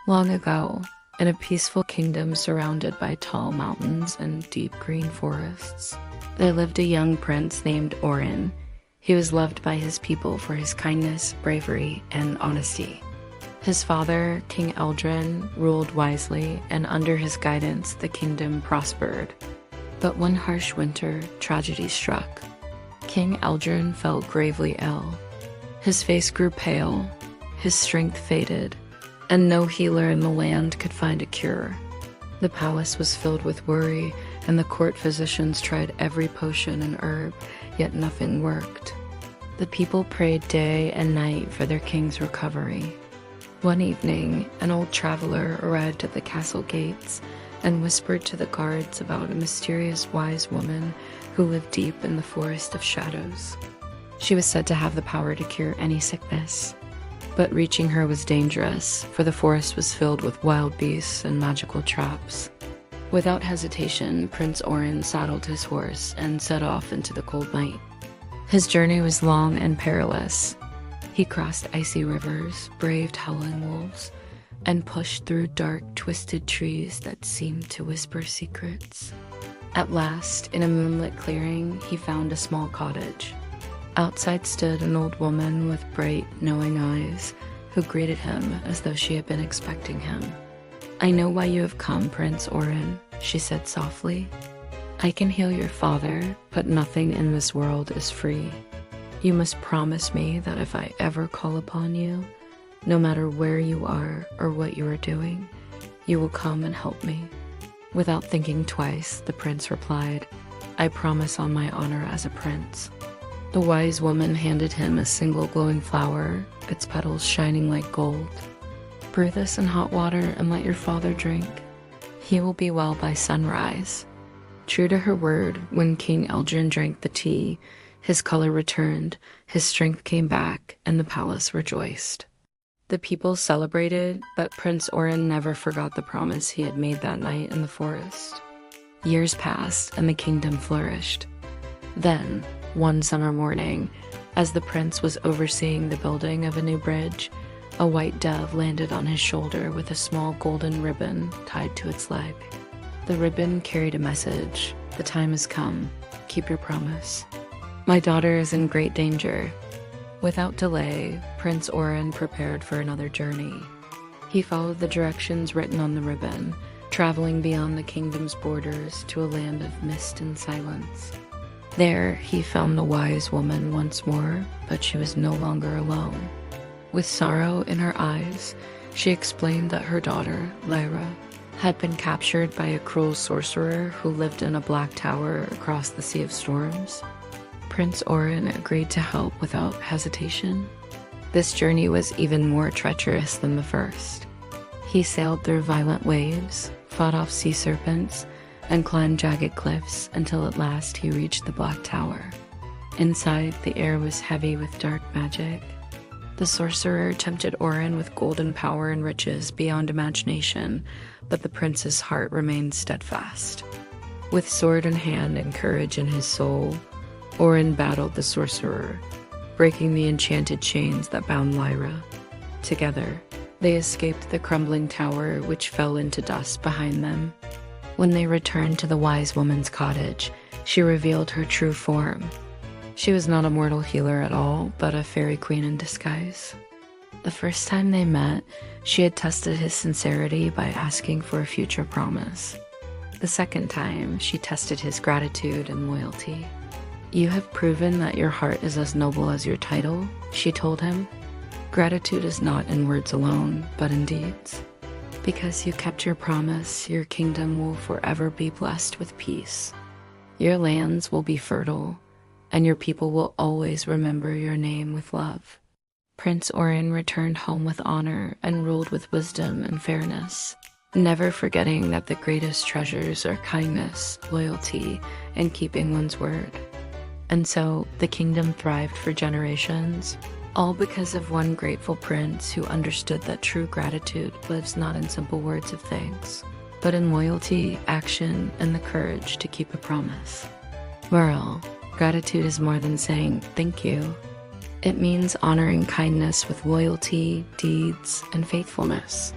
Long ago, in a peaceful kingdom surrounded by tall mountains and deep green forests, there lived a young prince named Orin. He was loved by his people for his kindness, bravery, and honesty. His father, King Eldrin, ruled wisely, and under his guidance, the kingdom prospered. But one harsh winter, tragedy struck. King Eldrin fell gravely ill. His face grew pale, his strength faded, and no healer in the land could find a cure. The palace was filled with worry, and the court physicians tried every potion and herb, yet nothing worked. The people prayed day and night for their king's recovery. One evening, an old traveler arrived at the castle gates and whispered to the guards about a mysterious wise woman who lived deep in the forest of shadows. She was said to have the power to cure any sickness. But reaching her was dangerous, for the forest was filled with wild beasts and magical traps. Without hesitation, Prince Orin saddled his horse and set off into the cold night. His journey was long and perilous. He crossed icy rivers, braved howling wolves, and pushed through dark, twisted trees that seemed to whisper secrets. At last, in a moonlit clearing, he found a small cottage. Outside stood an old woman with bright, knowing eyes, who greeted him as though she had been expecting him. "I know why you have come, Prince Orin," she said softly. "I can heal your father, but nothing in this world is free. You must promise me that if I ever call upon you, no matter where you are or what you are doing, you will come and help me." Without thinking twice, the prince replied, "I promise on my honor as a prince." The wise woman handed him a single glowing flower, its petals shining like gold. "Brew this in hot water and let your father drink. He will be well by sunrise." True to her word, when King Eldrin drank the tea, his color returned, his strength came back, and the palace rejoiced. The people celebrated, but Prince Orin never forgot the promise he had made that night in the forest. Years passed, and the kingdom flourished. Then, one summer morning, as the prince was overseeing the building of a new bridge, a white dove landed on his shoulder with a small golden ribbon tied to its leg. The ribbon carried a message: "The time has come. Keep your promise. My daughter is in great danger." Without delay, Prince Orin prepared for another journey. He followed the directions written on the ribbon, traveling beyond the kingdom's borders to a land of mist and silence. There, he found the wise woman once more, but she was no longer alone. With sorrow in her eyes, she explained that her daughter, Lyra, had been captured by a cruel sorcerer who lived in a black tower across the Sea of Storms. Prince Orin agreed to help without hesitation. This journey was even more treacherous than the first. He sailed through violent waves, fought off sea serpents, and climbed jagged cliffs until at last he reached the Black Tower. Inside, the air was heavy with dark magic. The sorcerer tempted Orin with golden power and riches beyond imagination, but the prince's heart remained steadfast. With sword in hand and courage in his soul, Orin battled the sorcerer, breaking the enchanted chains that bound Lyra. Together, they escaped the crumbling tower, which fell into dust behind them. When they returned to the wise woman's cottage, she revealed her true form. She was not a mortal healer at all, but a fairy queen in disguise. The first time they met, she had tested his sincerity by asking for a future promise. The second time, she tested his gratitude and loyalty. "You have proven that your heart is as noble as your title," she told him. "Gratitude is not in words alone, but in deeds. Because you kept your promise, your kingdom will forever be blessed with peace. Your lands will be fertile, and your people will always remember your name with love." Prince Orin returned home with honor and ruled with wisdom and fairness, never forgetting that the greatest treasures are kindness, loyalty, and keeping one's word. And so, the kingdom thrived for generations, all because of one grateful prince who understood that true gratitude lives not in simple words of thanks, but in loyalty, action, and the courage to keep a promise. Moral: gratitude is more than saying thank you. It means honoring kindness with loyalty, deeds, and faithfulness.